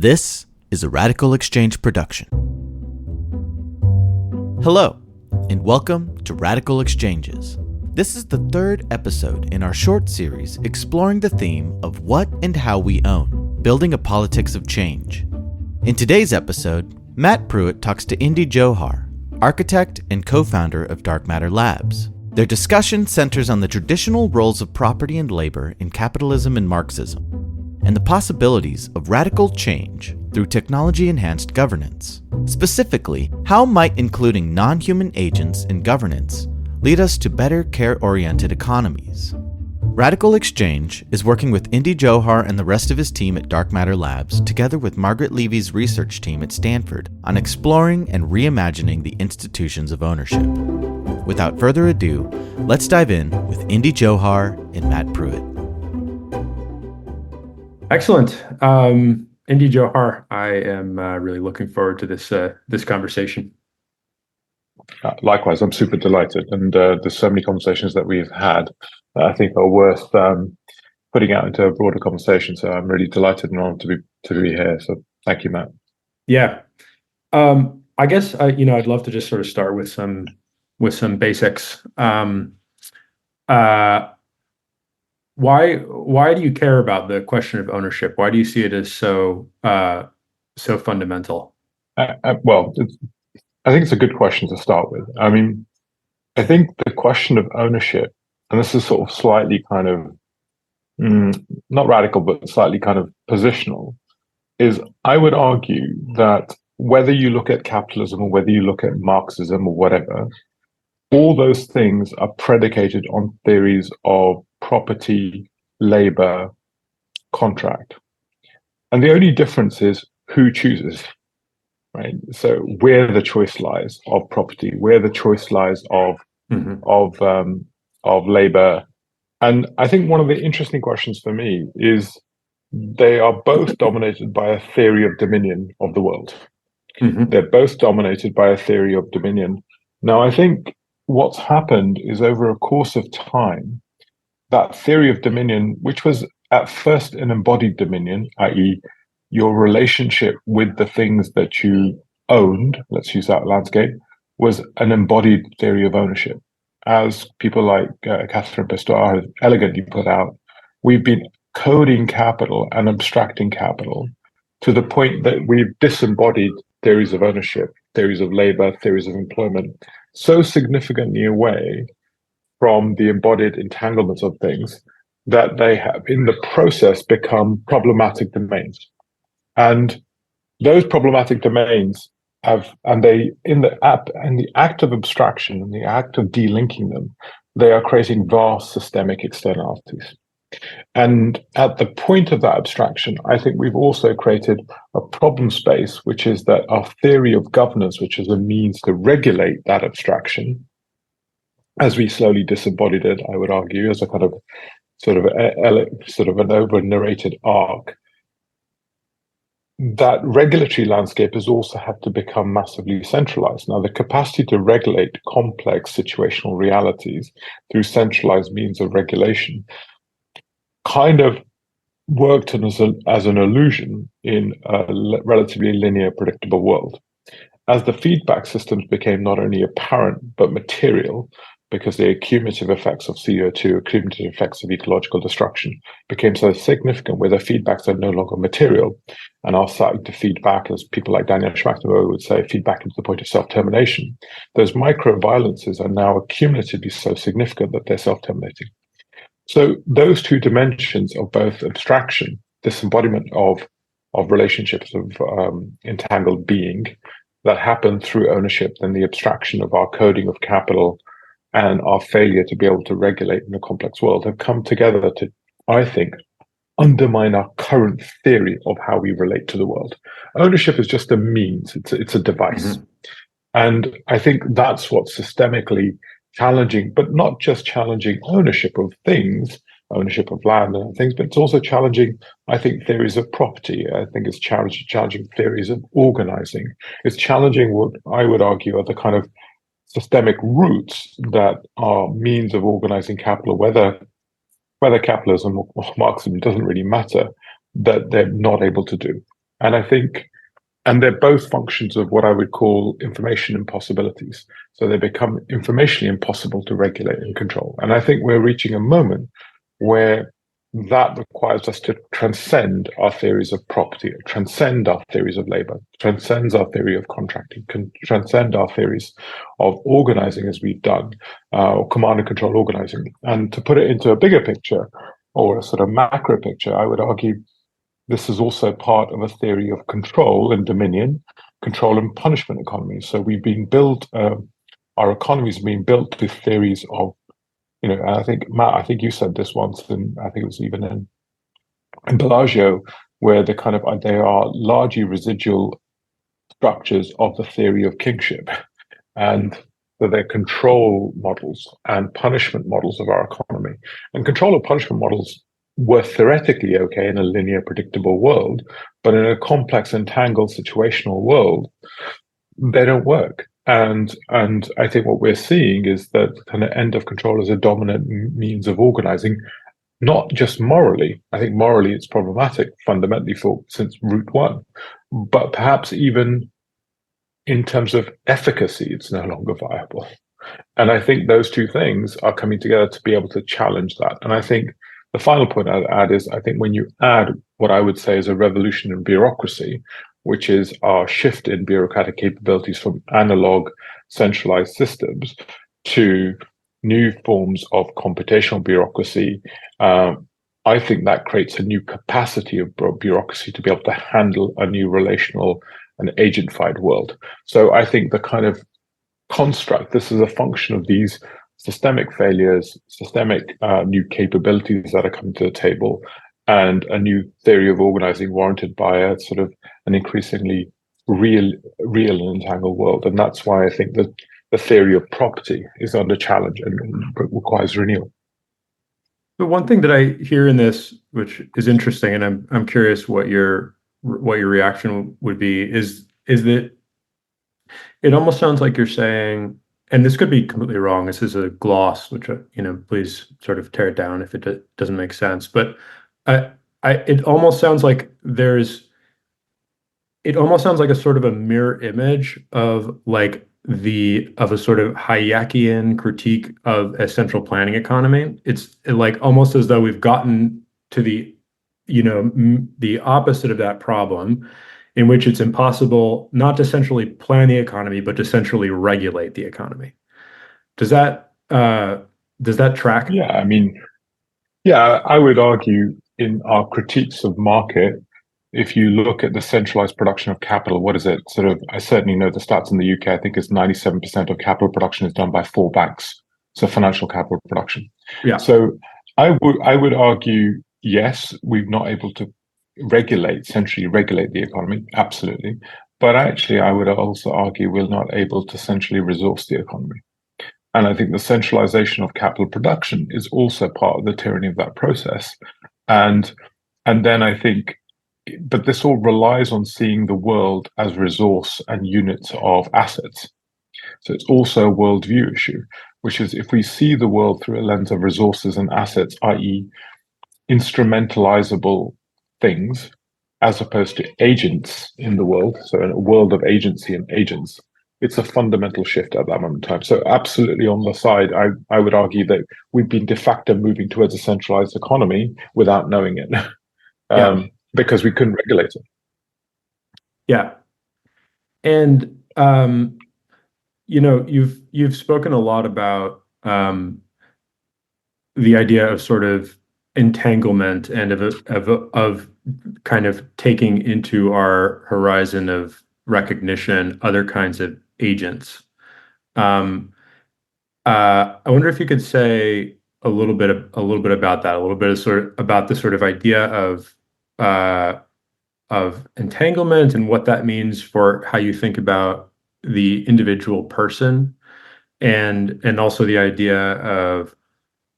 This is a Radical Exchange production. Hello, and welcome to Radical Exchanges. This is the third episode in our short series exploring the theme of what and how we own, building a politics of change. In today's episode, Matt Prewitt talks to Indy Johar, architect and co-founder of Dark Matter Labs. Their discussion centers on the traditional roles of property and labor in capitalism and Marxism, and the possibilities of radical change through technology-enhanced governance. Specifically, how might including non-human agents in governance lead us to better care-oriented economies? Radical Exchange is working with Indy Johar and the rest of his team at Dark Matter Labs, together with Margaret Levi's research team at Stanford, on exploring and reimagining the institutions of ownership. Without further ado, let's dive in with Indy Johar and Matt Prewitt. Excellent. Indy Johar, I am really looking forward to this conversation. Likewise, I'm super delighted, and there's so many conversations that we've had that I think are worth putting out into a broader conversation. So I'm really delighted and honored to be here. So thank you, Matt. Yeah, I guess I'd love to just sort of start with some basics. Why do you care about the question of ownership? Why do you see it as so fundamental? Well, I think it's a good question to start with. I mean, I think the question of ownership, and this is sort of slightly kind of not radical, but slightly kind of positional, is I would argue that whether you look at capitalism or whether you look at Marxism or whatever, all those things are predicated on theories of property, labor, contract. And the only difference is who chooses, right? So where the choice lies of property, where the choice lies of labor. And I think one of the interesting questions for me is they are both dominated by a theory of dominion of the world. They're both dominated by a theory of dominion. Now, I think what's happened is over a course of time, that theory of dominion, which was at first an embodied dominion, i.e. your relationship with the things that you owned, let's use that landscape, was an embodied theory of ownership. As people like Catherine Pessoa have elegantly put out, we've been coding capital and abstracting capital to the point that we've disembodied theories of ownership, theories of labor, theories of employment, so significantly away from the embodied entanglements of things that they have in the process become problematic domains. And those problematic domains in the act of abstraction, in the act of delinking them, they are creating vast systemic externalities. And at the point of that abstraction, I think we've also created a problem space, which is that our theory of governance, which is a means to regulate that abstraction, as we slowly disembodied it, I would argue, as a kind of sort of an over-narrated arc, that regulatory landscape has also had to become massively centralized. Now, the capacity to regulate complex situational realities through centralized means of regulation kind of worked as an illusion in a relatively linear, predictable world. As the feedback systems became not only apparent, but material, because the cumulative effects of CO2, cumulative effects of ecological destruction became so significant where the feedbacks are no longer material and are starting to feed back, as people like Daniel Schmachtenberg would say, feedback into the point of self-termination. Those micro-violences are now cumulatively so significant that they're self-terminating. So those two dimensions of both abstraction, disembodiment of relationships of entangled being that happen through ownership, and the abstraction of our coding of capital and our failure to be able to regulate in a complex world have come together to, I think, undermine our current theory of how we relate to the world. Ownership is just a means, it's a device. And I think that's what's systemically challenging, but not just challenging ownership of things, ownership of land and things, but it's also challenging, I think, theories of property. I think it's challenging theories of organizing. It's challenging what I would argue are the kind of systemic roots that are means of organizing capital, whether capitalism or Marxism, doesn't really matter, that they're not able to do. And I think, and they're both functions of what I would call information impossibilities. So they become informationally impossible to regulate and control. And I think we're reaching a moment where that requires us to transcend our theories of property, transcend our theories of labor, transcends our theory of contracting, transcend our theories of organizing as we've done, or command and control organizing. And to put it into a bigger picture or a sort of macro picture, I would argue this is also part of a theory of control and dominion, control and punishment economies. So we've been built, our economies have been built with theories of, I think, Matt, I think you said this once, and I think it was even in Bellagio, where they are largely residual structures of the theory of kingship. And so they're control models and punishment models of our economy. And control and punishment models were theoretically okay in a linear, predictable world, but in a complex, entangled, situational world, they don't work. And I think what we're seeing is that kind of end of control as a dominant means of organizing, not just morally. I think morally it's problematic fundamentally since root one, but perhaps even in terms of efficacy, it's no longer viable. And I think those two things are coming together to be able to challenge that. And I think the final point I'd add is, I think when you add what I would say is a revolution in bureaucracy, which is our shift in bureaucratic capabilities from analog centralized systems to new forms of computational bureaucracy, I think that creates a new capacity of bureaucracy to be able to handle a new relational and agentified world. So I think the kind of construct, this is a function of these systemic failures, systemic new capabilities that are coming to the table, and a new theory of organizing warranted by a sort of an increasingly real and entangled world. And that's why I think that the theory of property is under challenge and requires renewal. But one thing that I hear in this, which is interesting, and I'm curious what your reaction would be, is that it almost sounds like you're saying, and this could be completely wrong, this is a gloss, which, please sort of tear it down if it doesn't make sense. But it almost sounds like it almost sounds like a sort of a mirror image of a sort of Hayekian critique of a central planning economy. It's like almost as though we've gotten to the opposite of that problem, in which it's impossible not to centrally plan the economy, but to centrally regulate the economy. Does that track? Yeah, I would argue in our critiques of market, if you look at the centralized production of capital, what is it? I certainly know the stats in the UK. I think it's 97% of capital production is done by 4 banks. So financial capital production. Yeah. So I would argue, yes, we're not able to centrally regulate the economy, absolutely. But actually, I would also argue we're not able to centrally resource the economy. And I think the centralization of capital production is also part of the tyranny of that process. And then I think, but this all relies on seeing the world as resource and units of assets. So it's also a worldview issue, which is if we see the world through a lens of resources and assets, i.e. instrumentalizable things, as opposed to agents in the world, so in a world of agency and agents, it's a fundamental shift at that moment in time. So absolutely on the side, I would argue that we've been de facto moving towards a centralized economy without knowing it, because we couldn't regulate it. Yeah. And, you've spoken a lot about the idea of sort of entanglement and of kind of taking into our horizon of recognition other kinds of agents. I wonder if you could say a little bit about that, a little bit of about the sort of idea of entanglement and what that means for how you think about the individual person, and also the idea of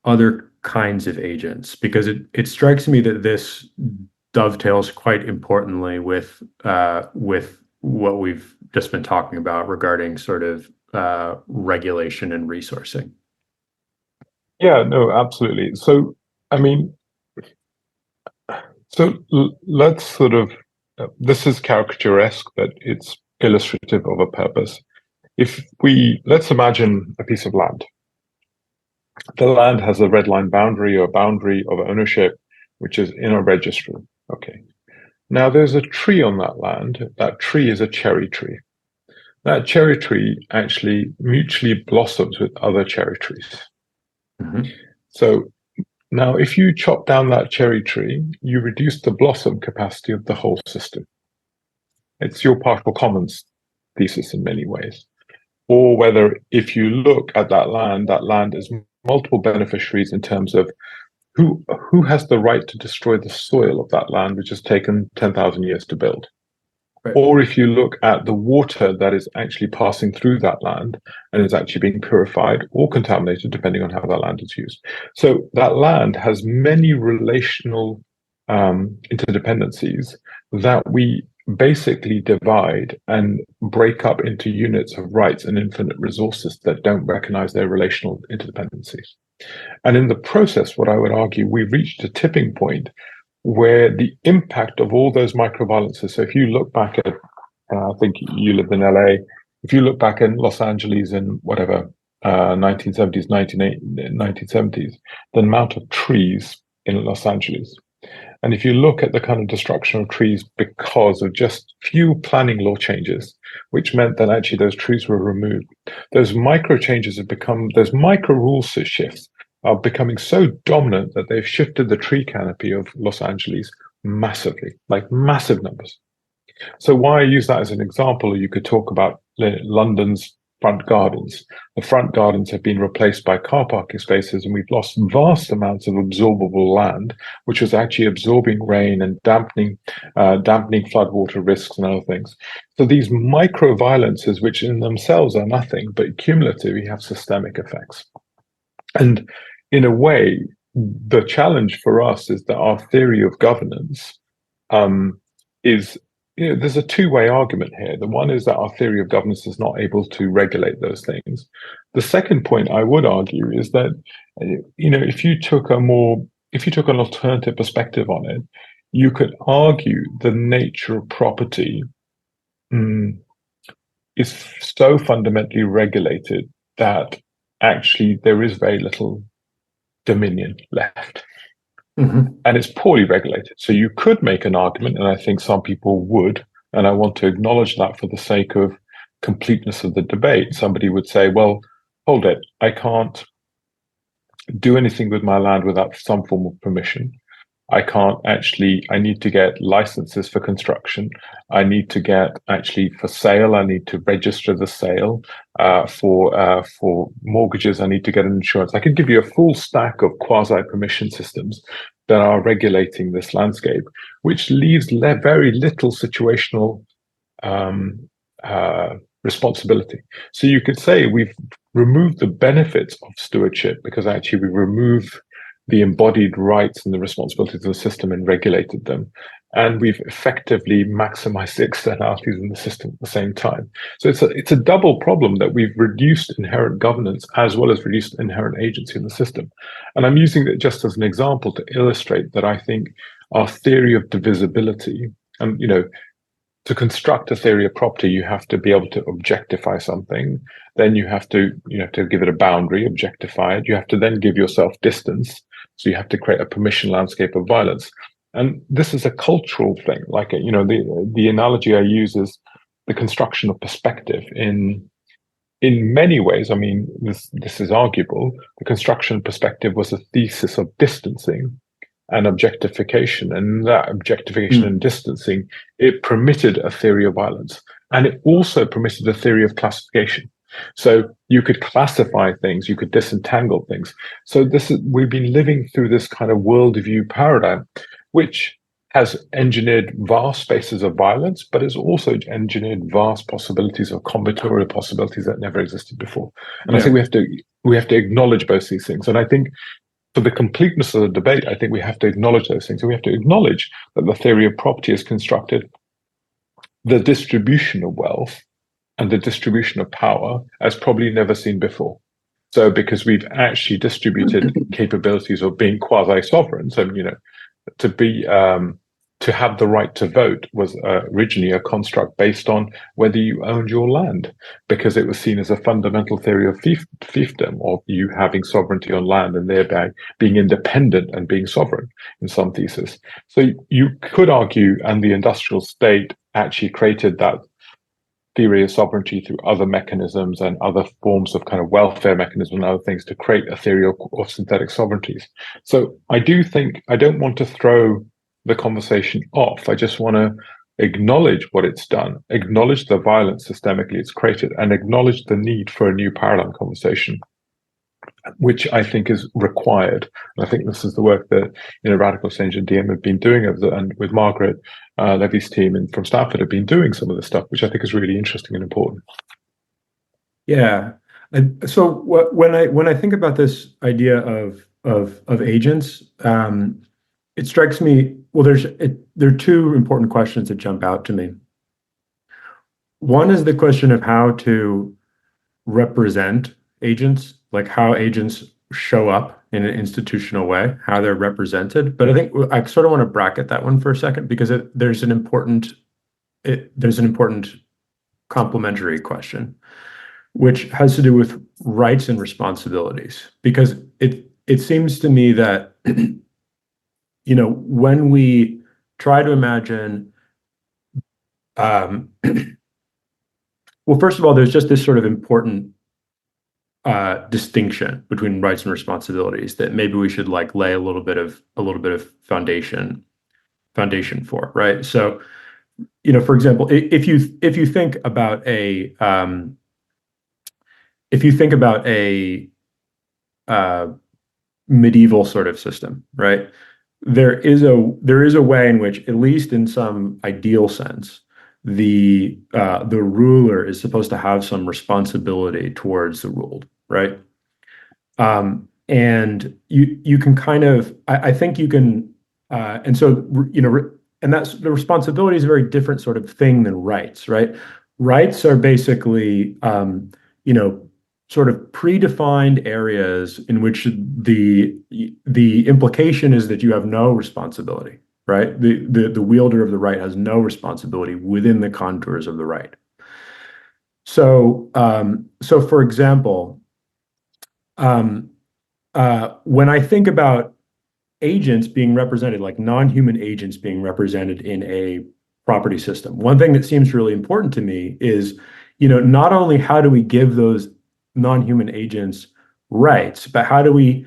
other kinds of agents, because it strikes me that this dovetails quite importantly with what we've just been talking about regarding sort of regulation and resourcing. Yeah, no, absolutely. So, let's sort of this is caricaturesque, but it's illustrative of a purpose. Let's imagine a piece of land. The land has a red line boundary or boundary of ownership, which is in a registry. Okay. Now there's a tree on that land. That tree is a cherry tree. That cherry tree actually mutually blossoms with other cherry trees. Mm-hmm. So now if you chop down that cherry tree, you reduce the blossom capacity of the whole system. It's your partial commons thesis in many ways. Or whether if you look at that land is multiple beneficiaries in terms of who has the right to destroy the soil of that land, which has taken 10,000 years to build. Right. Or if you look at the water that is actually passing through that land and is actually being purified or contaminated, depending on how that land is used. So that land has many relational interdependencies that we basically divide and break up into units of rights and infinite resources that don't recognize their relational interdependencies. And in the process, what I would argue, we've reached a tipping point where the impact of all those microviolences, so if you look back at, I think you live in LA, if you look back in Los Angeles in whatever, 1970s, 1970s, the amount of trees in Los Angeles. And if you look at the kind of destruction of trees because of just few planning law changes, which meant that actually those trees were removed, those micro changes have become, those micro rule shifts are becoming so dominant that they've shifted the tree canopy of Los Angeles massively, like massive numbers. So why I use that as an example, you could talk about London's front gardens. The front gardens have been replaced by car parking spaces, and we've lost vast amounts of absorbable land, which was actually absorbing rain and dampening floodwater risks and other things. So these micro violences, which in themselves are nothing, but cumulatively have systemic effects. And in a way, the challenge for us is that our theory of governance is, there's a two-way argument here. The one is that our theory of governance is not able to regulate those things. The second point I would argue is that, if you took an alternative perspective on it, you could argue the nature of property is so fundamentally regulated that actually there is very little dominion left. Mm-hmm. And it's poorly regulated. So you could make an argument, and I think some people would, and I want to acknowledge that for the sake of completeness of the debate. Somebody would say, well, hold it, I can't do anything with my land without some form of permission. I need to get licenses for construction. I need to get for sale, I need to register the sale. For mortgages, I need to get an insurance. I could give you a full stack of quasi-permission systems that are regulating this landscape, which leaves very little situational responsibility. So you could say we've removed the benefits of stewardship because actually we remove the embodied rights and the responsibilities of the system and regulated them. And we've effectively maximized the externalities in the system at the same time. So it's a double problem that we've reduced inherent governance as well as reduced inherent agency in the system. And I'm using it just as an example to illustrate that I think our theory of divisibility, and to construct a theory of property, you have to be able to objectify something. Then you have to give it a boundary, objectify it. You have to then give yourself distance. So you have to create a permission landscape of violence. And this is a cultural thing. Like, the analogy I use is the construction of perspective. In many ways, I mean, this is arguable. The construction of perspective was a thesis of distancing and objectification. And that objectification and distancing, it permitted a theory of violence. And it also permitted a theory of classification. So you could classify things, you could disentangle things. So we've been living through this kind of worldview paradigm, which has engineered vast spaces of violence, but has also engineered vast possibilities of combinatorial possibilities that never existed before. And I think we have to acknowledge both these things. And I think for the completeness of the debate, I think we have to acknowledge those things. And we have to acknowledge that the theory of property has constructed the distribution of wealth and the distribution of power as probably never seen before. So because we've actually distributed capabilities of being quasi-sovereign, so, to be to have the right to vote was originally a construct based on whether you owned your land, because it was seen as a fundamental theory of fiefdom, or you having sovereignty on land and thereby being independent and being sovereign in some thesis. So you could argue, and the industrial state actually created that theory of sovereignty through other mechanisms and other forms of kind of welfare mechanisms and other things to create a theory of synthetic sovereignties. So I do think, I don't want to throw the conversation off. I just want to acknowledge what it's done, acknowledge the violence systemically it's created, and acknowledge the need for a new paradigm conversation, which I think is required. And I think this is the work that RadicalxChange and DM have been doing, and with Margaret Levy's team and from Stanford have been doing some of this stuff, which I think is really interesting and important. Yeah. So when I think about this idea of agents, it strikes me, well, there are two important questions that jump out to me. One is the question of how to represent agents, like how agents show up in an institutional way, how they're represented. But I think I sort of want to bracket that one for a second, because there's an important complementary question, which has to do with rights and responsibilities. Because it seems to me that when we try to imagine, well, first of all, there's just this sort of important distinction between rights and responsibilities that maybe we should like lay a little bit of foundation for, right? So, for example, if you think about a medieval sort of system, right? There is a way in which, at least in some ideal sense, the ruler is supposed to have some responsibility towards the ruled, right? And you can kind of, I think you can, and so and that's, the responsibility is a very different sort of thing than rights, right? Rights are basically sort of predefined areas in which the implication is that you have no responsibility, right? The wielder of the right has no responsibility within the contours of the right. So for example, when I think about agents being represented, like non-human agents being represented in a property system, one thing that seems really important to me is, not only how do we give those non-human agents rights, but how do we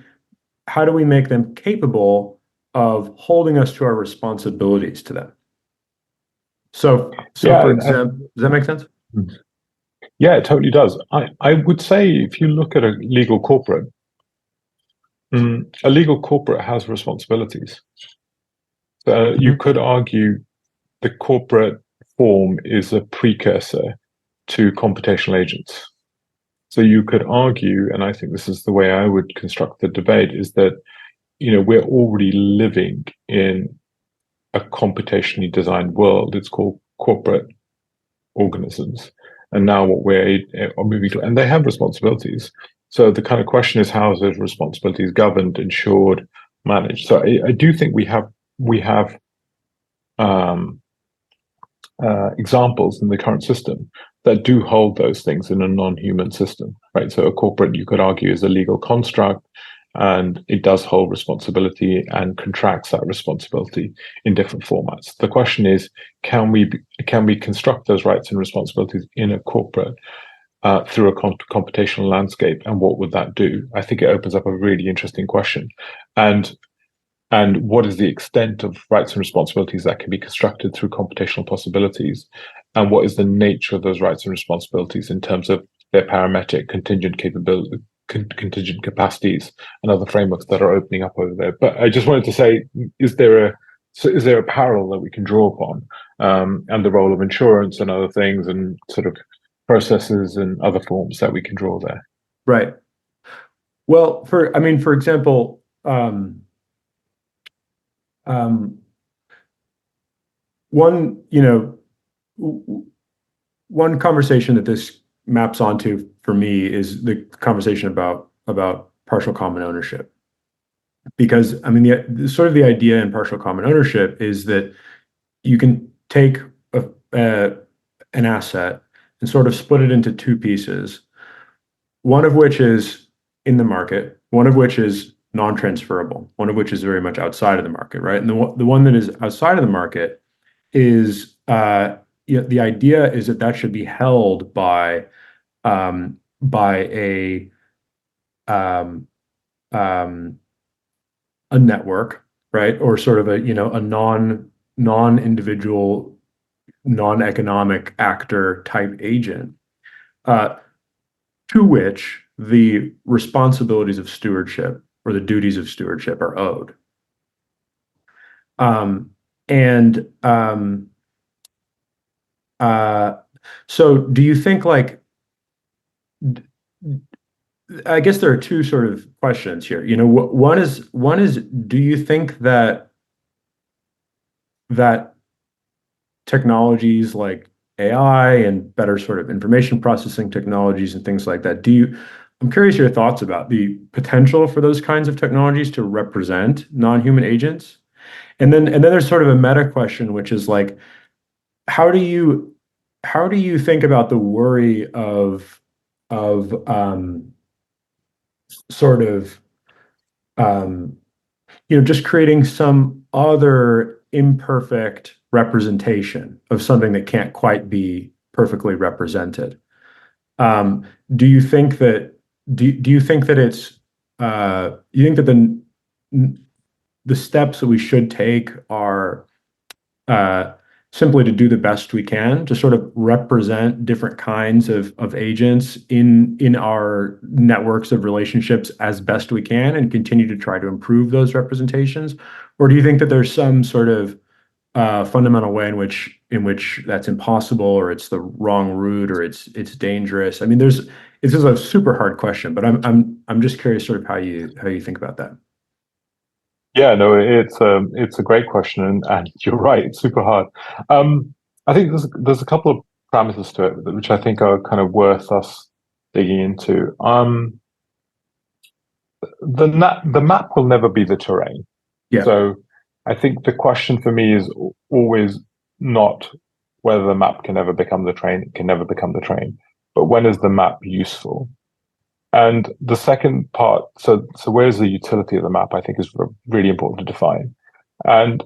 make them capable of holding us to our responsibilities to them? So yeah, for example, does that make sense? Yeah, it totally does. I would say if you look at a legal corporate has responsibilities. So you could argue the corporate form is a precursor to computational agents. So you could argue, and I think this is the way I would construct the debate, is that we're already living in a computationally designed world. It's called corporate organisms. And now what we're moving to, and they have responsibilities. So the kind of question is, how are those responsibilities governed, ensured, managed? So I do think we have examples in the current system that do hold those things in a non-human system, right? So a corporate, you could argue, is a legal construct, and it does hold responsibility and contracts that responsibility in different formats. The question is, can we construct those rights and responsibilities in a corporate through a computational landscape, and what would that do? I think it opens up a really interesting question. And what is the extent of rights and responsibilities that can be constructed through computational possibilities? And what is the nature of those rights and responsibilities in terms of their parametric contingent capability, contingent capacities, and other frameworks that are opening up over there? But I just wanted to say, is there a parallel that we can draw upon, and the role of insurance and other things, and sort of processes and other forms that we can draw there? Right. Well, for example, one conversation that this maps onto for me is the conversation about partial common ownership. Because the idea in partial common ownership is that you can take an asset and sort of split it into two pieces, one of which is in the market, one of which is non-transferable, one of which is very much outside of the market, right? And the one that is outside of the market is the idea is that that should be held by a network, right? Or sort of a non-individual, non-economic actor type agent, to which the responsibilities of stewardship or the duties of stewardship are owed. And so do you think, like, I guess there are two sort of questions here. One is, do you think that technologies like AI and better sort of information processing technologies and things like that, I'm curious your thoughts about the potential for those kinds of technologies to represent non-human agents? And then there's sort of a meta question, which is like, how do you think about the worry of sort of just creating some other imperfect representation of something that can't quite be perfectly represented? Do you think that it's you think that the steps that we should take are simply to do the best we can to sort of represent different kinds of agents in our networks of relationships as best we can and continue to try to improve those representations? Or do you think that there's some sort of fundamental way in which that's impossible, or it's the wrong route, or it's dangerous? I mean, this is a super hard question, but I'm just curious sort of how you think about that. Yeah, no, it's a great question, and you're right, it's super hard. I think there's a couple of parameters to it which I think are kind of worth us digging into. The map will never be the terrain. Yeah. So I think the question for me is always not whether the map can ever become the terrain. It can never become the terrain, but when is the map useful? And the second part, so where's the utility of the map, I think is really important to define. And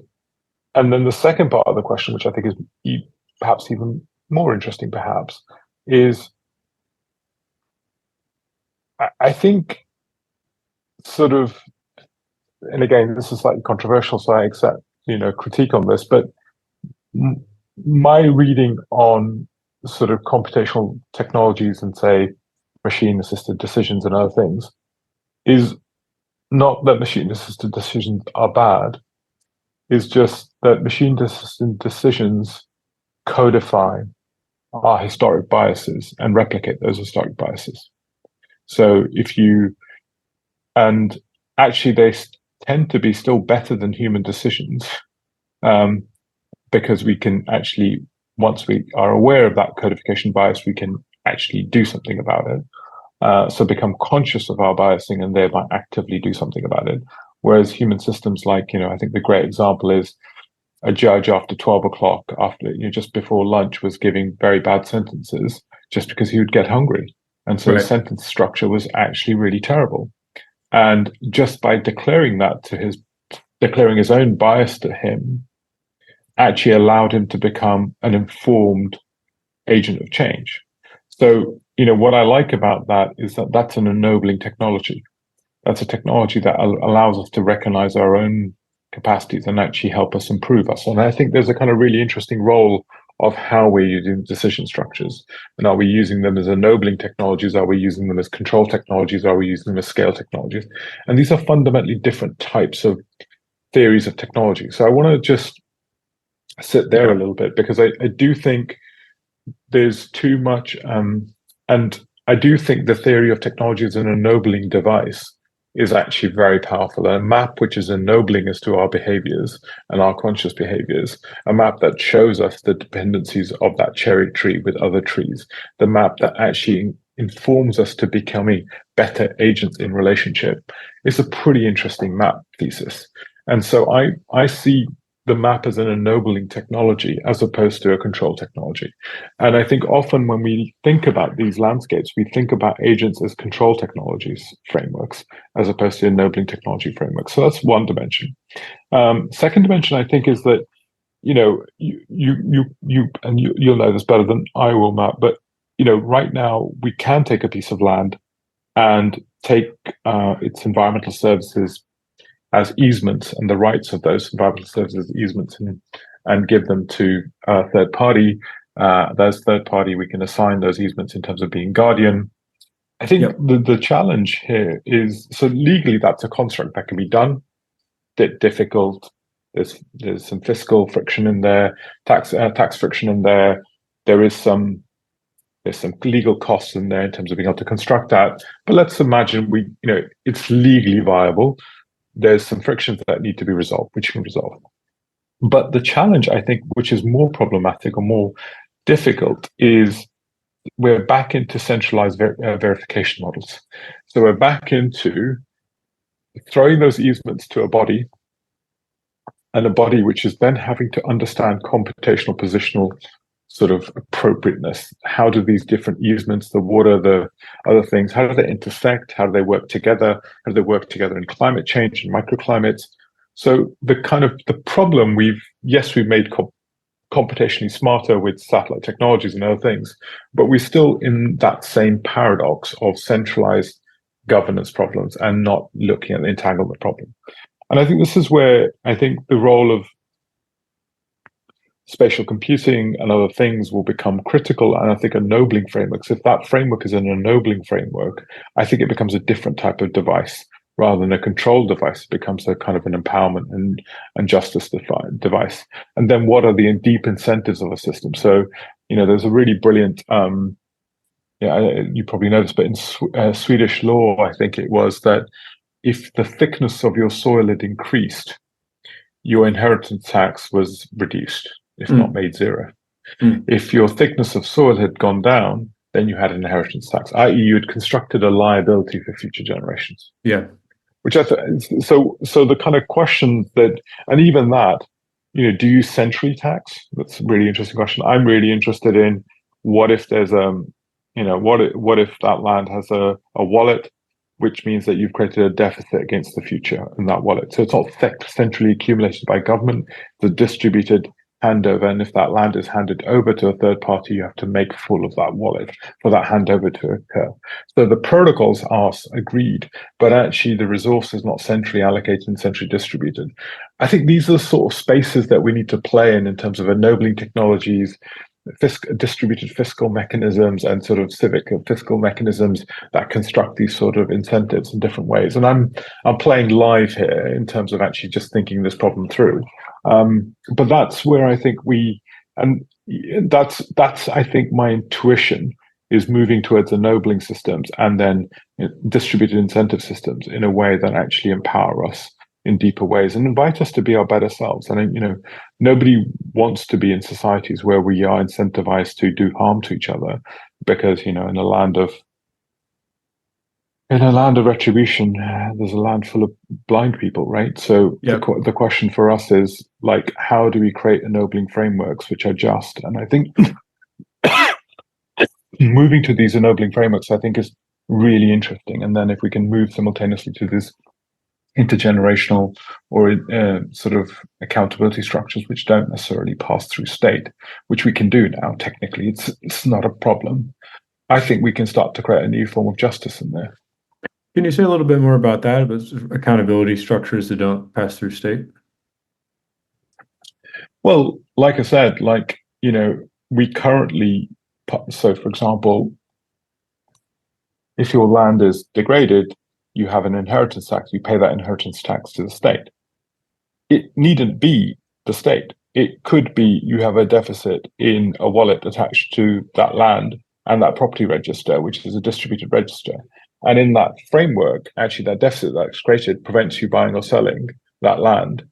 then the second part of the question, which I think is perhaps even more interesting, perhaps, is I think sort of, and again, this is slightly controversial, so I accept, critique on this, but my reading on sort of computational technologies and, say, machine-assisted decisions and other things is not that machine-assisted decisions are bad, is just that machine-assisted decisions codify our historic biases and replicate those historic biases. So and actually they tend to be still better than human decisions, because we can actually, once we are aware of that codification bias, we can actually do something about it. So become conscious of our biasing and thereby actively do something about it. Whereas human systems, like, I think the great example is a judge after 12 o'clock, after, just before lunch, was giving very bad sentences just because he would get hungry. And so the sentence structure was actually really terrible. And just by declaring his own bias to him, actually allowed him to become an informed agent of change. So, what I like about that is that that's an ennobling technology. That's a technology that allows us to recognize our own capacities and actually help us improve us. And I think there's a kind of really interesting role of how we're using decision structures. And are we using them as ennobling technologies? Are we using them as control technologies? Are we using them as scale technologies? And these are fundamentally different types of theories of technology. So I want to just sit there a little bit, because I do think there's too much, and I do think the theory of technology as an ennobling device is actually very powerful. A map which is ennobling us to our behaviors and our conscious behaviors, a map that shows us the dependencies of that cherry tree with other trees, the map that actually informs us to becoming better agents in relationship, is a pretty interesting map thesis. And so I see the map as an ennobling technology as opposed to a control technology. And I think often when we think about these landscapes, we think about agents as control technologies frameworks as opposed to ennobling technology frameworks. So that's one dimension. Second dimension, I think, is that you'll know this better than I will, Matt, but right now we can take a piece of land and take its environmental services as easements and the rights of those environmental services easements and give them to a third party. Those third party, we can assign those easements in terms of being guardian. I think the challenge here is, so legally that's a construct that can be done. Difficult. There's some fiscal friction in there, tax friction in there. There's some legal costs in there in terms of being able to construct that. But let's imagine it's legally viable. There's some frictions that need to be resolved, which you can resolve. But the challenge, I think, which is more problematic or more difficult, is we're back into centralized verification models. So we're back into throwing those easements to a body, and a body which is then having to understand computational positional sort of appropriateness. How do these different easements, the water, the other things, how do they intersect? How do they work together? How do they work together in climate change and microclimates? So the problem we've made computationally smarter with satellite technologies and other things, but we're still in that same paradox of centralized governance problems and not looking at the entanglement problem. And I think this is where I think the role of spatial computing and other things will become critical. And I think ennobling frameworks, if that framework is an ennobling framework, I think it becomes a different type of device rather than a control device. It becomes a kind of an empowerment and justice device. And then what are the deep incentives of a system? So, there's a really brilliant, you probably know this, but in Swedish law, I think it was that if the thickness of your soil had increased, your inheritance tax was reduced, if not made zero. If your thickness of soil had gone down, then you had an inheritance tax, i.e. you had constructed a liability for future generations. Yeah. Which so the kind of questions that, and even that, do you centrally tax? That's a really interesting question. I'm really interested in what if there's what if that land has a wallet, which means that you've created a deficit against the future in that wallet. So it's not centrally accumulated by government, it's a distributed handover. And if that land is handed over to a third party, you have to make full of that wallet for that handover to occur. So the protocols are agreed, but actually the resource is not centrally allocated and centrally distributed. I think these are the sort of spaces that we need to play in terms of ennobling technologies, distributed fiscal mechanisms, and sort of civic fiscal mechanisms that construct these sort of incentives in different ways. And I'm playing live here in terms of actually just thinking this problem through. But that's where I think that's I think my intuition is moving towards ennobling systems and then distributed incentive systems in a way that actually empower us in deeper ways and invite us to be our better selves. And nobody wants to be in societies where we are incentivized to do harm to each other, because in a land of retribution, there's a land full of blind people, right? So the question for us is, like, how do we create ennobling frameworks which are just? And I think moving to these ennobling frameworks, I think, is really interesting. And then if we can move simultaneously to this intergenerational or sort of accountability structures which don't necessarily pass through state, which we can do now technically, it's not a problem. I think we can start to create a new form of justice in there. Can you say a little bit more about that, about accountability structures that don't pass through state? Well, like I said, we currently, so for example, if your land is degraded, you have an inheritance tax, you pay that inheritance tax to the state. It needn't be the state. It could be you have a deficit in a wallet attached to that land and that property register, which is a distributed register. And in that framework, actually that deficit that's created prevents you buying or selling that land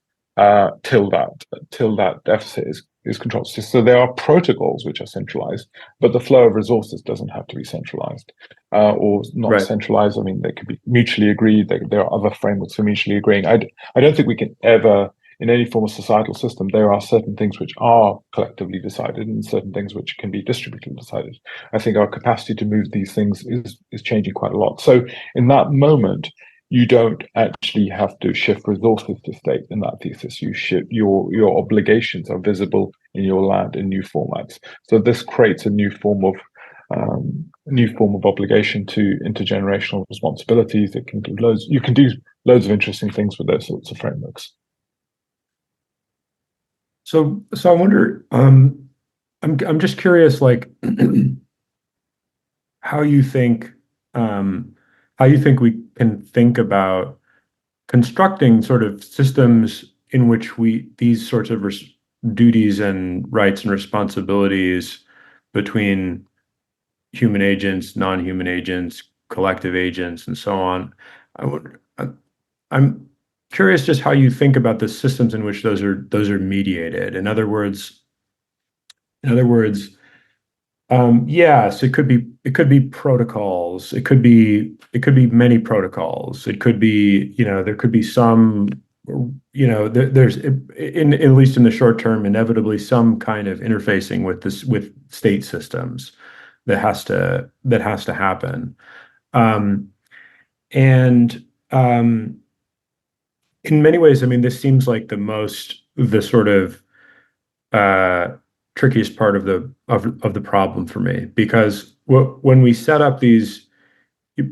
till that deficit is controlled. So there are protocols which are centralized, but the flow of resources doesn't have to be centralized or not centralized. I mean, they could be mutually agreed. There are other frameworks for mutually agreeing. I don't think we can ever in any form of societal system, there are certain things which are collectively decided and certain things which can be distributively decided. I think our capacity to move these things is changing quite a lot. So in that moment, you don't actually have to shift resources to state in that thesis. You shift your obligations are visible in your land in new formats. So this creates a new form of obligation to intergenerational responsibilities. It can do loads. You can do loads of interesting things with those sorts of frameworks. So I wonder. I'm just curious, like how you think we can think about constructing sort of systems in which these sorts of duties and rights and responsibilities between human agents, non-human agents, collective agents, and so on. I'm curious just how you think about the systems in which those are mediated. In other words, yes, it could be protocols. It could be many protocols. It could be, there could be some, there's at least in the short term, inevitably some kind of interfacing with state systems that has to happen. And in many ways, I mean, this seems like the sort of trickiest part of the problem for me, because when we set up these,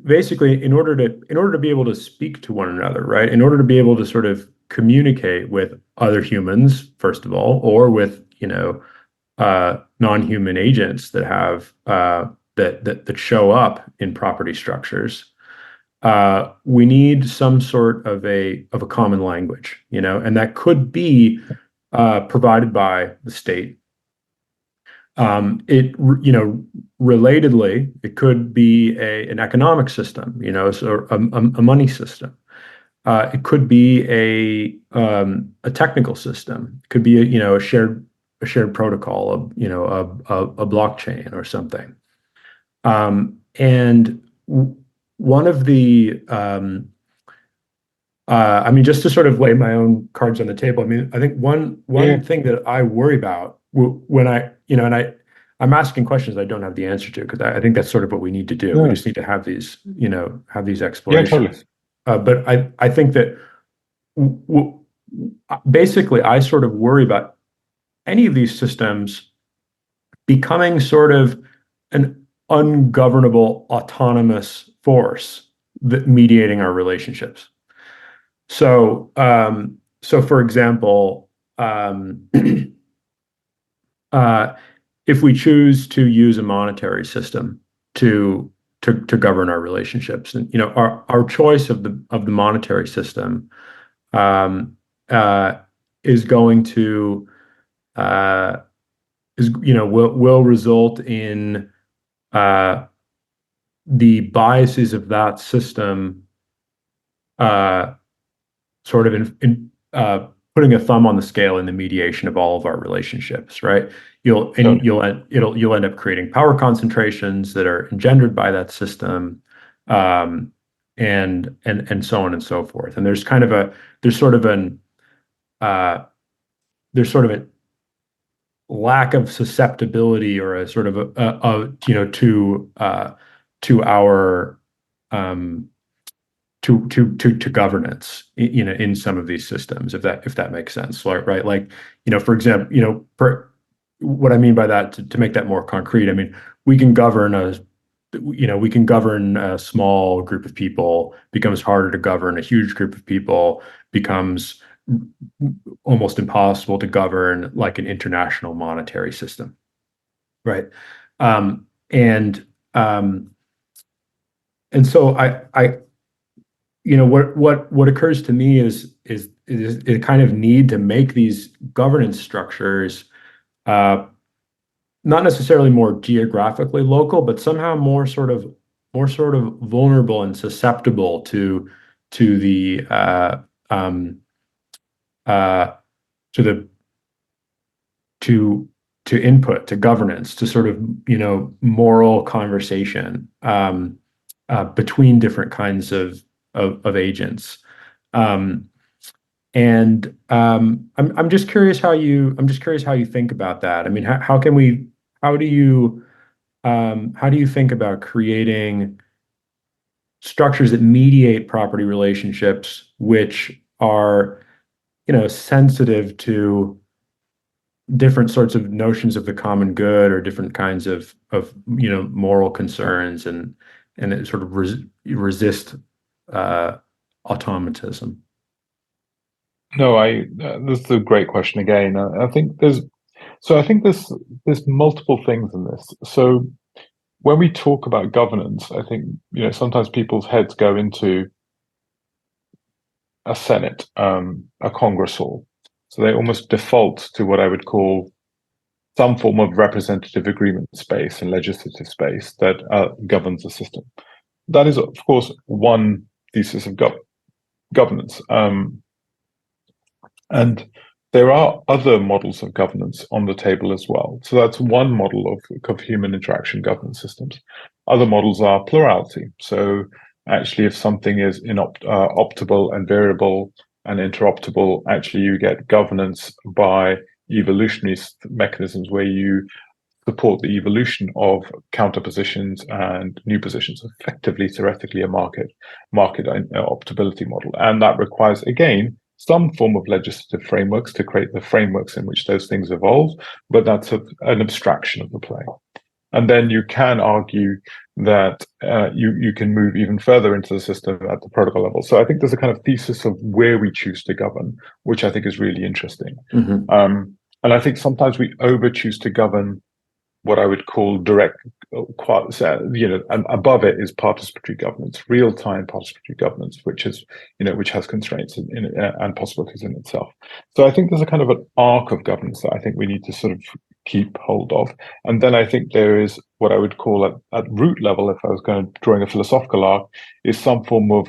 basically, in order to be able to speak to one another, right? In order to be able to sort of communicate with other humans, first of all, or with non-human agents that have that show up in property structures, we need some sort of a common language, and that could be provided by the state. Relatedly, it could be an economic system, so a money system. It could be a technical system. It could be a shared protocol, a blockchain or something. And one of the I mean, just to sort of lay my own cards on the table, I mean, I think one thing that I worry about when I'm asking questions I don't have the answer to, because I think that's sort of what we need to do. We just need to have these explorations. But I think that basically I sort of worry about any of these systems becoming sort of an ungovernable, autonomous force that mediating our relationships. So, for example, if we choose to use a monetary system to govern our relationships, and our choice of the monetary system is going to will result in the biases of that system sort of in putting a thumb on the scale in the mediation of all of our relationships, right? You'll end up creating power concentrations that are engendered by that system, and so on and so forth. And there's sort of an lack of susceptibility, or a sort of to our to governance, in some of these systems, if that makes sense, right? Like, for example, what I mean by that, to make that more concrete, I mean, we can govern a small group of people, becomes harder to govern a huge group of people, becomes almost impossible to govern like an international monetary system, right? And so I what occurs to me is a kind of need to make these governance structures not necessarily more geographically local, but somehow more sort of vulnerable and susceptible to the input, to governance, to sort of moral conversation between different kinds of agents. And I'm just curious how you think about that. I mean, how do you think about creating structures that mediate property relationships, which are, sensitive to different sorts of notions of the common good or different kinds of moral concerns, and it sort of resist automatism? No, this is a great question again. I think there's multiple things in this. So when we talk about governance, I think sometimes people's heads go into a Senate, a Congress hall. So they almost default to what I would call some form of representative agreement space and legislative space that governs the system. That is, of course, one thesis of governance. And there are other models of governance on the table as well. So that's one model of human interaction governance systems. Other models are plurality. So actually, if something is optable and variable and interoptable, actually you get governance by evolutionary mechanisms where you support the evolution of counterpositions and new positions, effectively, theoretically, a market optability model. And that requires, again, some form of legislative frameworks to create the frameworks in which those things evolve, but that's an abstraction of the play. And then you can argue that you can move even further into the system at the protocol level. So I think there's a kind of thesis of where we choose to govern, which I think is really interesting. Mm-hmm. And I think sometimes we over choose to govern what I would call direct, and above it is participatory governance, real-time participatory governance, which has constraints and possibilities in itself. So I think there's a kind of an arc of governance that I think we need to sort of keep hold of. And then I think there is what I would call at root level, if I was drawing a philosophical arc, is some form of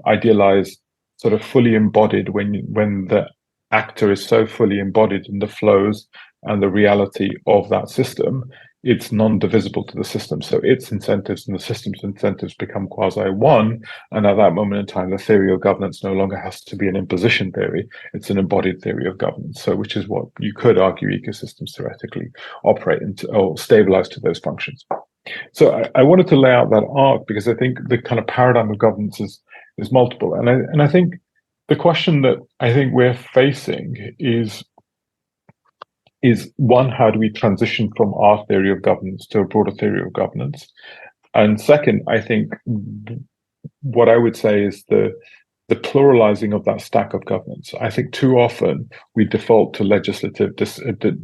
idealized, sort of fully embodied, when the actor is so fully embodied in the flows and the reality of that system, it's non-divisible to the system. So its incentives and the system's incentives become quasi-one. And at that moment in time, the theory of governance no longer has to be an imposition theory. It's an embodied theory of governance. So which is what you could argue ecosystems theoretically operate into or stabilize to those functions. So I wanted to lay out that arc because I think the kind of paradigm of governance is multiple. And I think the question that I think we're facing is one, how do we transition from our theory of governance to a broader theory of governance? And second, I think what I would say is the pluralizing of that stack of governance. I think too often we default to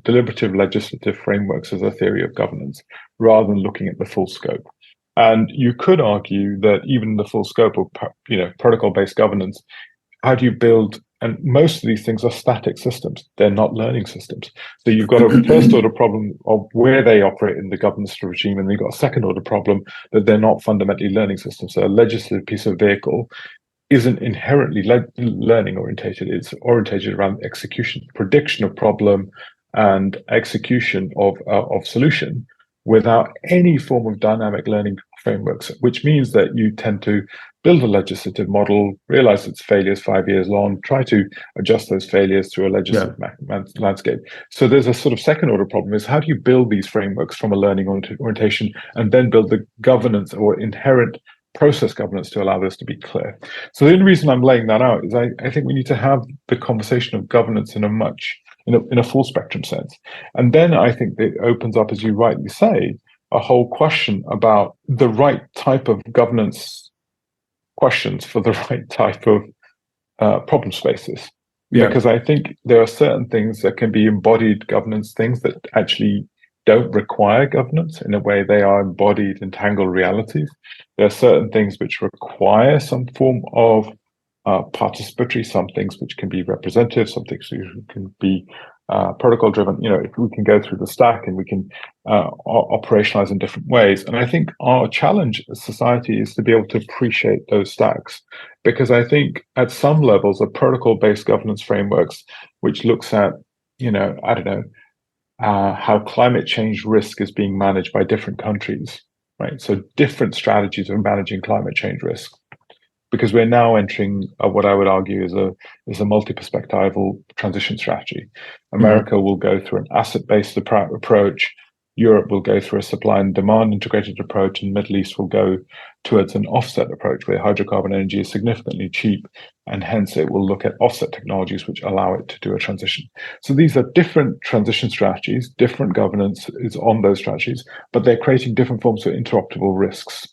deliberative legislative frameworks as a theory of governance rather than looking at the full scope. And you could argue that even the full scope of protocol-based governance, how do you build? And most of these things are static systems. They're not learning systems. So you've got a first order problem of where they operate in the governance regime, and you've got a second order problem that they're not fundamentally learning systems. So a legislative piece of vehicle isn't inherently learning orientated. It's orientated around execution, prediction of problem, and execution of solution without any form of dynamic learning frameworks, which means that you tend to build a legislative model, realize its failures 5 years long, try to adjust those failures through a legislative landscape. So there's a sort of second order problem is how do you build these frameworks from a learning orientation and then build the governance or inherent process governance to allow this to be clear. So the only reason I'm laying that out is I think we need to have the conversation of governance in a full spectrum sense. And then I think it opens up, as you rightly say, a whole question about the right type of governance questions for the right type of problem spaces. Yeah. Because I think there are certain things that can be embodied governance things that actually don't require governance. In a way, they are embodied entangled realities. There are certain things which require some form of participatory, some things which can be representative, some things which can be protocol driven. If we can go through the stack and we can operationalize in different ways. And I think our challenge as society is to be able to appreciate those stacks, because I think at some levels of protocol-based governance frameworks, which looks at, how climate change risk is being managed by different countries, right? So different strategies of managing climate change risk. because we're now entering what I would argue is a multi-perspectival transition strategy. America will go through an asset-based approach. Europe will go through a supply and demand integrated approach, and the Middle East will go towards an offset approach where hydrocarbon energy is significantly cheap, and hence it will look at offset technologies which allow it to do a transition. So these are different transition strategies, different governance is on those strategies, but they're creating different forms of interoperable risks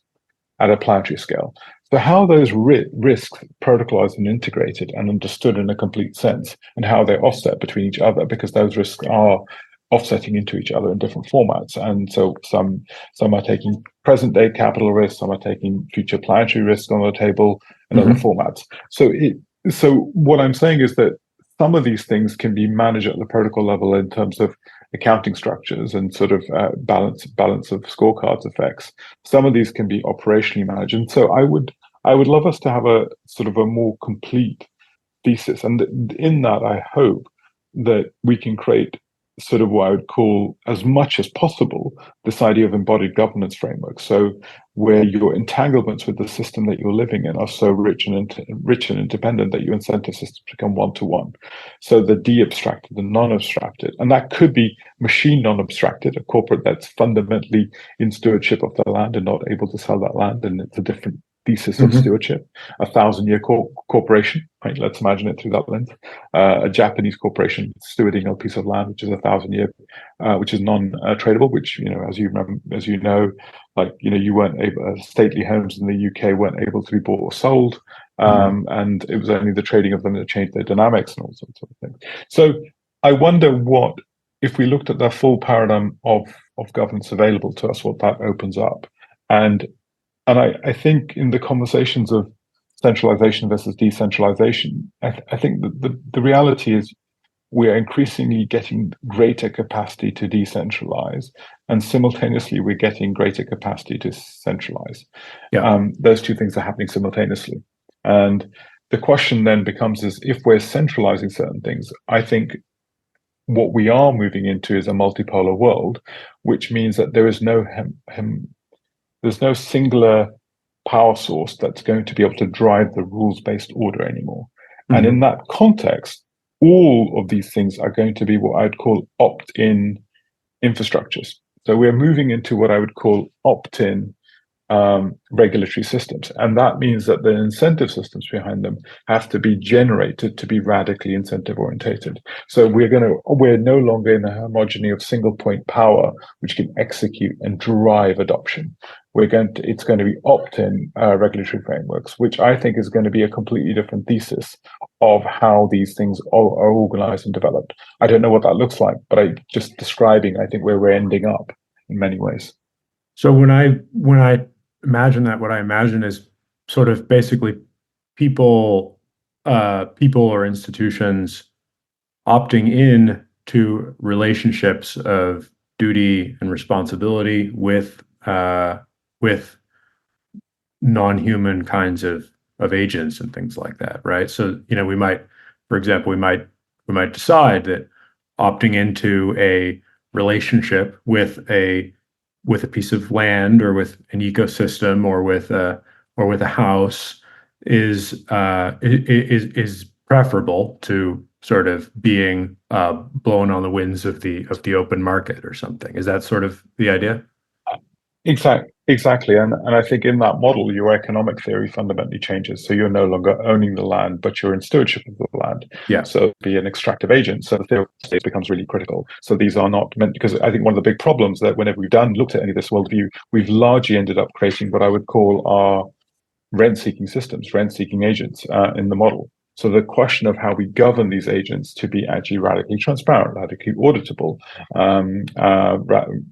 at a planetary scale. So how those risks protocolized and integrated and understood in a complete sense, and how they offset between each other, because those risks are offsetting into each other in different formats. And so some are taking present day capital risks, some are taking future planetary risks on the table in other formats. So what I'm saying is that some of these things can be managed at the protocol level in terms of accounting structures and sort of balance of scorecards effects. Some of these can be operationally managed. And so I would love us to have a sort of a more complete thesis. And in that, I hope that we can create sort of what I would call, as much as possible, this idea of embodied governance framework. So where your entanglements with the system that you're living in are so rich and independent that your incentive systems become one-to-one. So the de-abstracted, the non-abstracted, and that could be machine non-abstracted, a corporate that's fundamentally in stewardship of the land and not able to sell that land, and it's a different thesis of stewardship. 1,000-year corporation, right? Let's imagine it through that lens. A Japanese corporation stewarding a piece of land which is 1,000-year, which is non-tradable. Which, you know, as you know, like, you know, you weren't able. Stately homes in the UK weren't able to be bought or sold, and it was only the trading of them that changed their dynamics and all sorts of things. So I wonder what, if we looked at the full paradigm of governance available to us, what that opens up. And I think in the conversations of centralization versus decentralization, I think that the reality is we are increasingly getting greater capacity to decentralize, and simultaneously we're getting greater capacity to centralize. Those two things are happening simultaneously. And the question then becomes is, if we're centralizing certain things, I think what we are moving into is a multipolar world, which means that there is there's no singular power source that's going to be able to drive the rules-based order anymore. And in that context, all of these things are going to be what I'd call opt-in infrastructures. So we're moving into what I would call opt-in regulatory systems. And that means that the incentive systems behind them have to be generated to be radically incentive orientated. So we're no longer in a homogeny of single point power, which can execute and drive adoption. It's going to be opt-in regulatory frameworks, which I think is going to be a completely different thesis of how these things are organized and developed. I don't know what that looks like, but I just describing, I think, where we're ending up in many ways. So when I imagine that, what I imagine is sort of basically people or institutions opting in to relationships of duty and responsibility with non-human kinds of agents and things like that, right? So, you know, we might decide that opting into a relationship with a piece of land or with an ecosystem or with a house is preferable to sort of being blown on the winds of the open market or something. Is that sort of the idea? Exactly. And I think in that model, your economic theory fundamentally changes. So you're no longer owning the land, but you're in stewardship of the land. Yeah. So be an extractive agent. So the theory of state becomes really critical. So these are not meant, because I think one of the big problems that whenever we've looked at any of this worldview, we've largely ended up creating what I would call our rent-seeking systems, rent-seeking agents in the model. So the question of how we govern these agents to be actually radically transparent, radically auditable,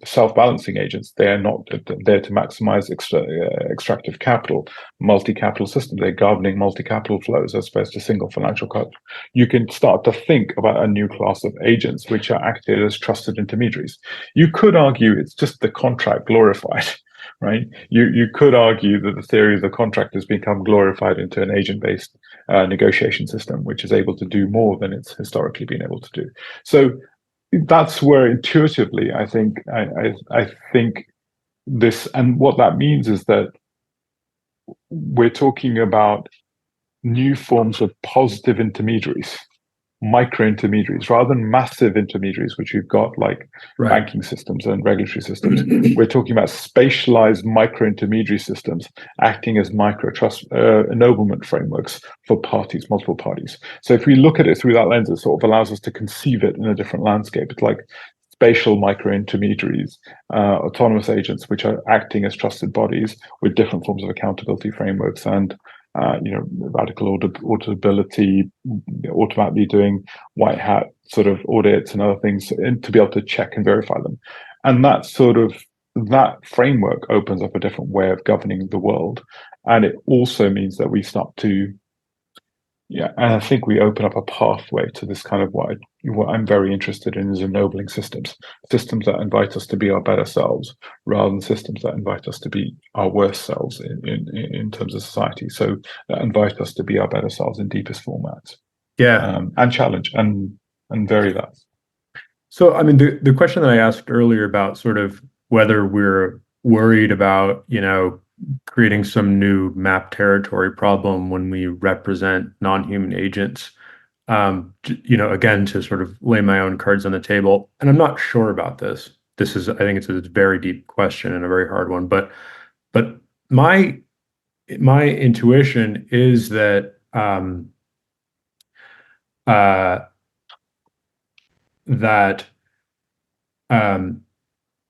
self-balancing agents. They are not there to maximize extractive capital, multi-capital systems. They're governing multi-capital flows as opposed to single financial capital. You can start to think about a new class of agents which are acted as trusted intermediaries. You could argue it's just the contract glorified. Right? You could argue that the theory of the contract has become glorified into an agent-based negotiation system, which is able to do more than it's historically been able to do. So that's where intuitively I think this, and what that means is that we're talking about new forms of positive intermediaries, micro intermediaries, rather than massive intermediaries, which we've got like banking systems and regulatory systems. We're talking about spatialized micro intermediary systems acting as micro trust ennoblement frameworks for parties, multiple parties. So if we look at it through that lens, it sort of allows us to conceive it in a different landscape. It's like spatial micro intermediaries, autonomous agents, which are acting as trusted bodies with different forms of accountability frameworks and radical auditability, automatically doing white hat sort of audits and other things, and to be able to check and verify them. And that framework opens up a different way of governing the world. And it also means that we start to, and I think we open up a pathway to this kind of what I'm very interested in is ennobling systems that invite us to be our better selves rather than systems that invite us to be our worst selves in terms of society. So that invite us to be our better selves in deepest formats. And challenge and vary that. So, I mean, the question that I asked earlier about sort of whether we're worried about, creating some new map territory problem when we represent non-human agents, again, to sort of lay my own cards on the table. And I'm not sure about this. I think it's a very deep question and a very hard one. But my intuition is that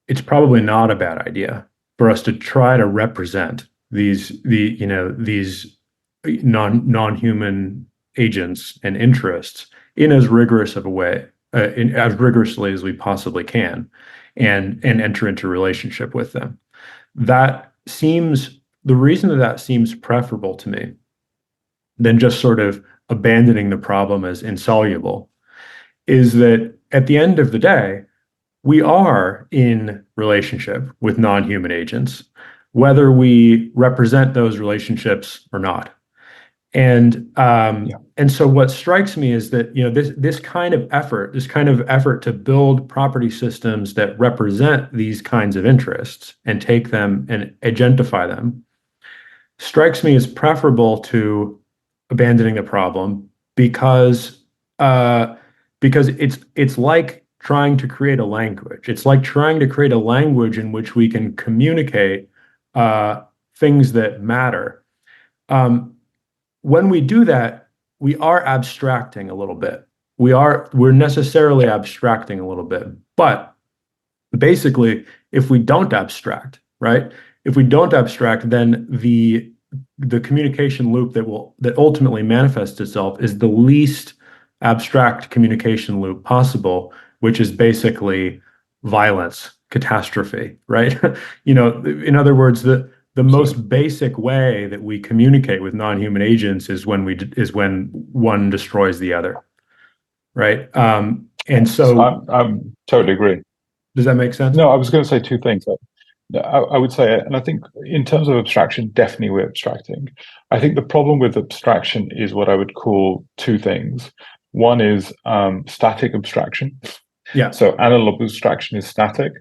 it's probably not a bad idea for us to try to represent these non-human agents and interests in as rigorous of a way, as rigorously as we possibly can, and enter into relationship with them. The reason that seems preferable to me than just sort of abandoning the problem as insoluble is that at the end of the day, we are in relationship with non-human agents, whether we represent those relationships or not. And so what strikes me is that this kind of effort to build property systems that represent these kinds of interests and take them and agentify them strikes me as preferable to abandoning the problem because it's like trying to create a language. It's like trying to create a language in which we can communicate things that matter. When we do that, we are abstracting a little bit. We're necessarily abstracting a little bit. But basically, if we don't abstract, right? If we don't abstract, then the communication loop that ultimately manifests itself is the least abstract communication loop possible, which is basically violence, catastrophe, right? In other words, the most basic way that we communicate with non-human agents is when one destroys the other, right? And so I totally agree. Does that make sense? No, I was going to say two things. I would say, and I think in terms of abstraction, definitely we're abstracting. I think the problem with abstraction is what I would call two things. One is static abstraction. Yeah. So analog abstraction is static.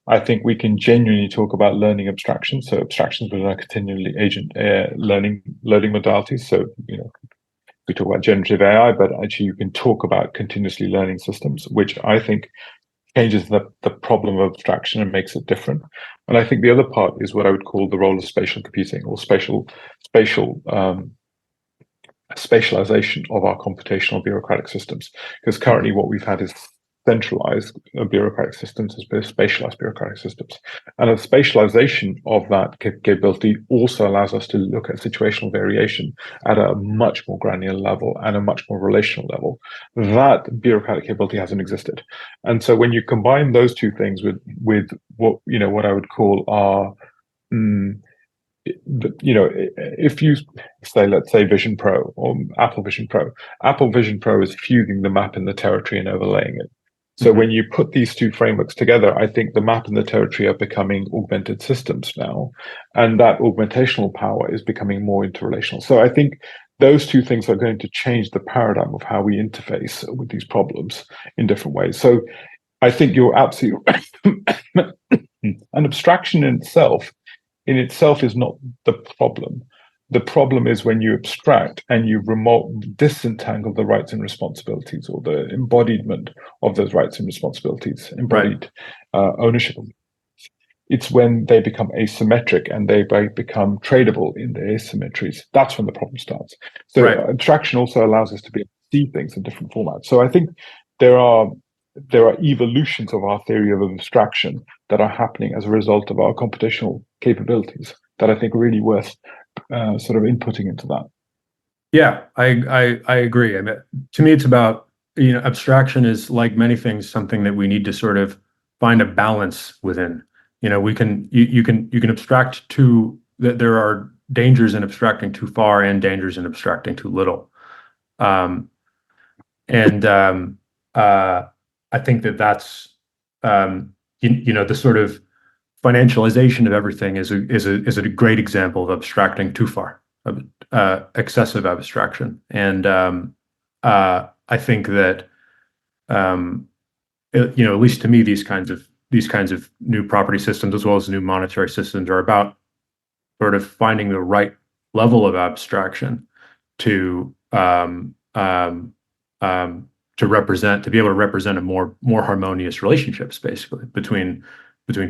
I think we can genuinely talk about learning abstraction. So abstractions within a continually agent learning modalities. So we talk about generative AI, but actually you can talk about continuously learning systems, which I think changes the problem of abstraction and makes it different. And I think the other part is what I would call the role of spatial computing or spatialization of our computational bureaucratic systems. Because currently what we've had is centralized bureaucratic systems as opposed to spatialized bureaucratic systems. And a spatialization of that capability also allows us to look at situational variation at a much more granular level and a much more relational level. That bureaucratic capability hasn't existed. And so when you combine those two things with what I would call our if you say, let's say Vision Pro or Apple Vision Pro is fusing the map and the territory and overlaying it. So when you put these two frameworks together, I think the map and the territory are becoming augmented systems now, and that augmentational power is becoming more interrelational. So I think those two things are going to change the paradigm of how we interface with these problems in different ways. So I think you're absolutely right. An abstraction in itself is not the problem. The problem is when you abstract and you disentangle the rights and responsibilities, or the embodiment of those rights and responsibilities, embodied ownership of them. It's when they become asymmetric and they become tradable in their asymmetries. That's when the problem starts. So abstraction also allows us to be able to see things in different formats. So I think there are evolutions of our theory of abstraction that are happening as a result of our computational capabilities that I think are really worth sort of inputting into that. Yeah, I agree. I mean, to me, it's about, abstraction is, like many things, something that we need to sort of find a balance within. You can abstract too, that there are dangers in abstracting too far and dangers in abstracting too little. I think that's the sort of financialization of everything is a great example of abstracting too far, excessive abstraction. And I think that at least to me, these kinds of new property systems, as well as new monetary systems, are about sort of finding the right level of abstraction to be able to represent a more harmonious relationships, basically, between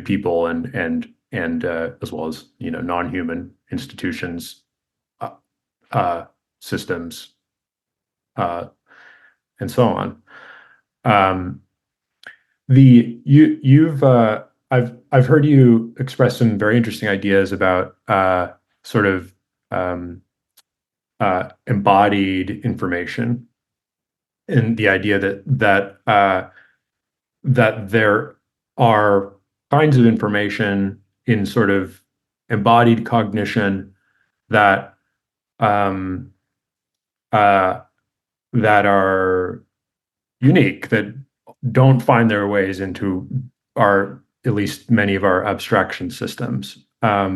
people and as well as non-human institutions, systems, and so on. I've heard you express some very interesting ideas about sort of embodied information, and the idea that there are kinds of information in sort of embodied cognition that that are unique, that don't find their ways into at least many of our abstraction systems. I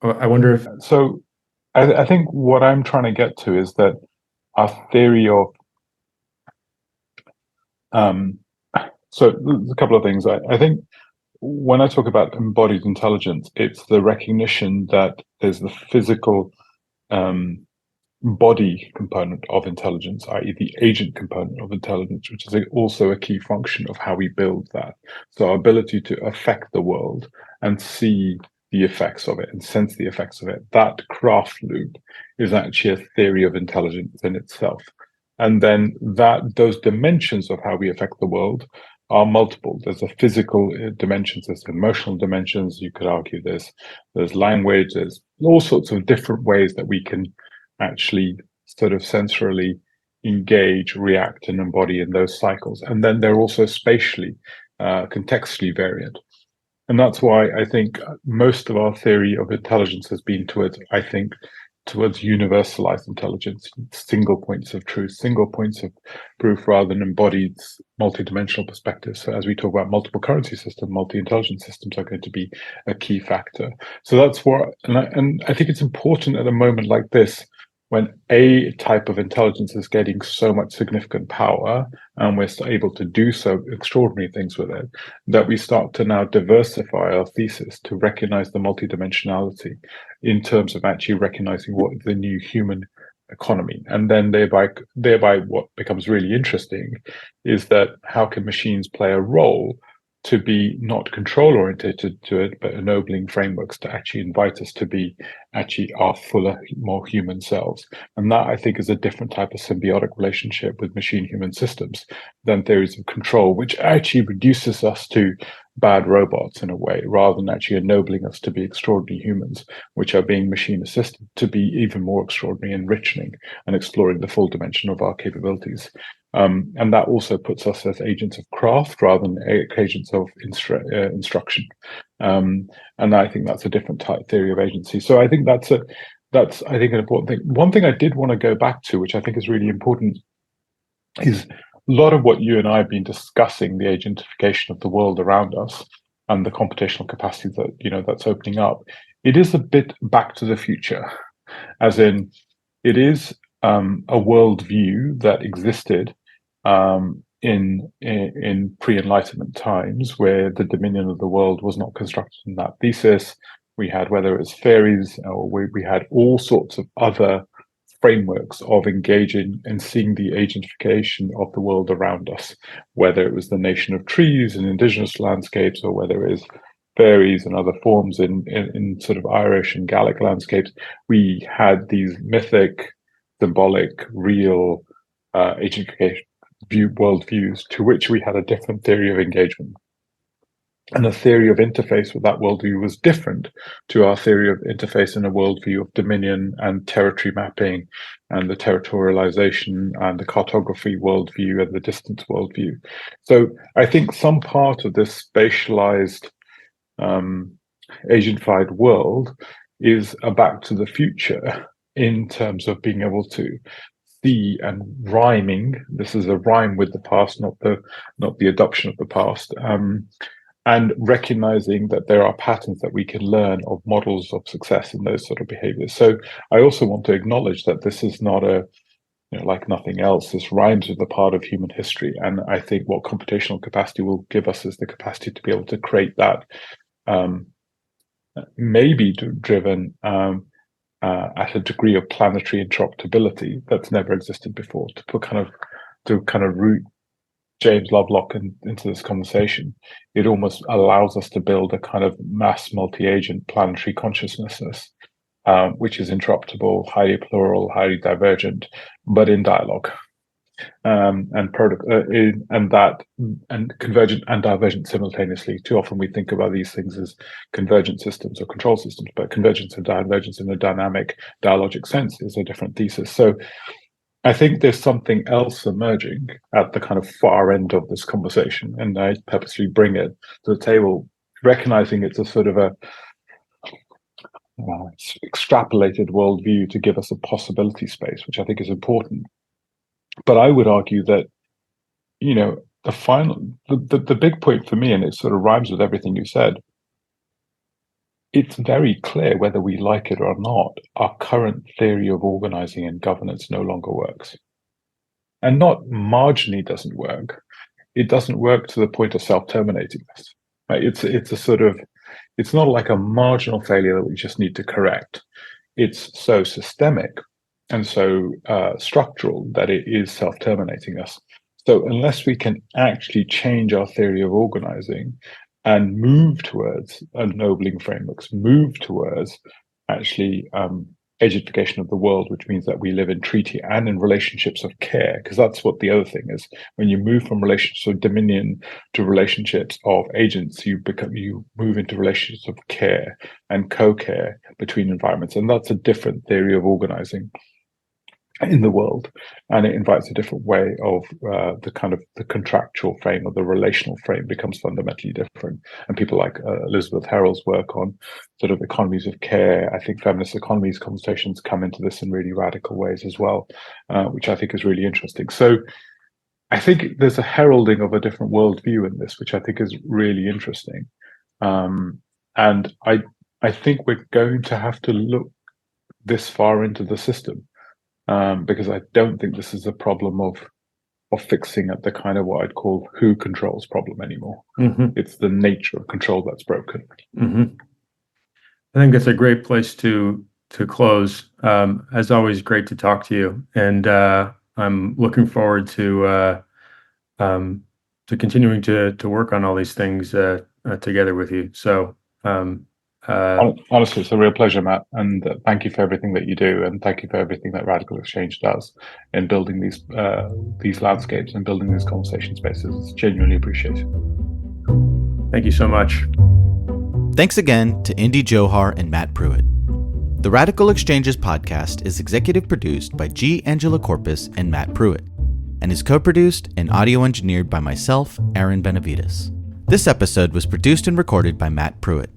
wonder if... So I think what I'm trying to get to is that our theory of... so there's a couple of things. I think when I talk about embodied intelligence, it's the recognition that there's the physical body component of intelligence, i.e. the agent component of intelligence, which is also a key function of how we build that. So our ability to affect the world and see the effects of it and sense the effects of it, that craft loop is actually a theory of intelligence in itself. And then those dimensions of how we affect the world are multiple. There's a physical dimensions, there's emotional dimensions. You could argue there's language, there's all sorts of different ways that we can actually sort of sensorily engage, react, and embody in those cycles. And then they're also spatially, contextually variant. And that's why I think most of our theory of intelligence has been towards universalized intelligence, single points of truth, single points of proof, rather than embodied multidimensional perspectives. So as we talk about multiple currency systems, multi-intelligence systems are going to be a key factor. So that's what, and I think it's important at a moment like this, when a type of intelligence is getting so much significant power and we're able to do so extraordinary things with it, that we start to now diversify our thesis to recognize the multidimensionality in terms of actually recognizing what the new human economy. And then thereby what becomes really interesting is that how can machines play a role to be not control oriented to it, but ennobling frameworks to actually invite us to be actually our fuller, more human selves. And that, I think, is a different type of symbiotic relationship with machine-human systems than theories of control, which actually reduces us to bad robots in a way, rather than actually ennobling us to be extraordinary humans, which are being machine assisted to be even more extraordinary, enriching and exploring the full dimension of our capabilities. And that also puts us as agents of craft rather than agents of instruction. And I think that's a different type theory of agency. So I think that's I think an important thing. One thing I did want to go back to, which I think is really important, is a lot of what you and I have been discussing, the agentification of the world around us and the computational capacity that that's opening up. It is a bit back to the future, as in it is a worldview that existed in pre-Enlightenment times, where the dominion of the world was not constructed in that thesis. we had, whether it was fairies, or we had all sorts of other frameworks of engaging and seeing the agentification of the world around us, whether it was the nation of trees and indigenous landscapes, or whether it is fairies and other forms in sort of Irish and Gaelic landscapes. We had these mythic, symbolic, real agentification worldviews to which we had a different theory of engagement. And the theory of interface with that worldview was different to our theory of interface in a worldview of dominion and territory mapping and the territorialization and the cartography worldview and the distance worldview. So I think some part of this spatialized, agentified world is a back to the future in terms of being able to see and rhyming. This is a rhyme with the past, not the adoption of the past. And recognizing that there are patterns that we can learn of models of success in those sort of behaviors. So I also want to acknowledge that this is not like nothing else. This rhymes with the part of human history. And I think what computational capacity will give us is the capacity to be able to create that maybe driven at a degree of planetary interoperability that's never existed before, to kind of root James Lovelock into this conversation. It almost allows us to build a kind of mass multi-agent planetary consciousness, which is interoperable, highly plural, highly divergent, but in dialogue, and convergent and divergent simultaneously. Too often we think about these things as convergent systems or control systems, but convergence and divergence in a dynamic dialogic sense is a different thesis. So I think there's something else emerging at the kind of far end of this conversation, and I purposely bring it to the table, recognizing it's a sort of a extrapolated worldview to give us a possibility space, which I think is important. But I would argue that, the big point for me, and it sort of rhymes with everything you said, it's very clear, whether we like it or not, our current theory of organizing and governance no longer works. And not marginally doesn't work. It doesn't work to the point of self-terminatingness. Right? It's not like a marginal failure that we just need to correct. It's so systemic and so structural that it is self-terminating us. So unless we can actually change our theory of organizing and move towards ennobling frameworks, move towards actually agentification of the world, which means that we live in treaty and in relationships of care, because that's what the other thing is. When you move from relationships of dominion to relationships of agents, you move into relationships of care and co-care between environments, and that's a different theory of organizing in the world, and it invites a different way of the contractual frame or the relational frame becomes fundamentally different. And people like Elizabeth Harrell's work on sort of economies of care, I think feminist economies conversations come into this in really radical ways as well, which I think is really interesting. So I think there's a heralding of a different worldview in this, which I think is really interesting. And I think we're going to have to look this far into the system. Because I don't think this is a problem of fixing at the kind of what I'd call who controls problem anymore. Mm-hmm. It's the nature of control that's broken. Mm-hmm. I think that's a great place to close. As always, great to talk to you, and I'm looking forward to continuing to work on all these things together with you. So. Honestly, it's a real pleasure, Matt, and thank you for everything that you do, and thank you for everything that RadicalxChange does in building these landscapes and building these conversation spaces. It's genuinely appreciated. Thank you so much. Thanks again to Indy Johar and Matt Prewitt. The RadicalxChanges podcast is executive produced by G. Angela Corpus and Matt Prewitt, and is co-produced and audio engineered by myself, Aaron Benavides. This episode was produced and recorded by Matt Prewitt.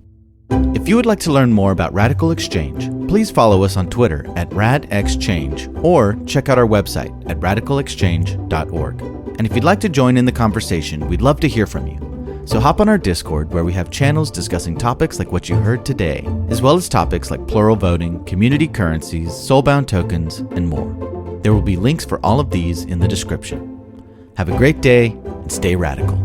If you would like to learn more about RadicalxChange, please follow us on Twitter at RadXChange or check out our website at RadicalxChange.org. And if you'd like to join in the conversation, we'd love to hear from you. So hop on our Discord, where we have channels discussing topics like what you heard today, as well as topics like plural voting, community currencies, soulbound tokens, and more. There will be links for all of these in the description. Have a great day and stay radical.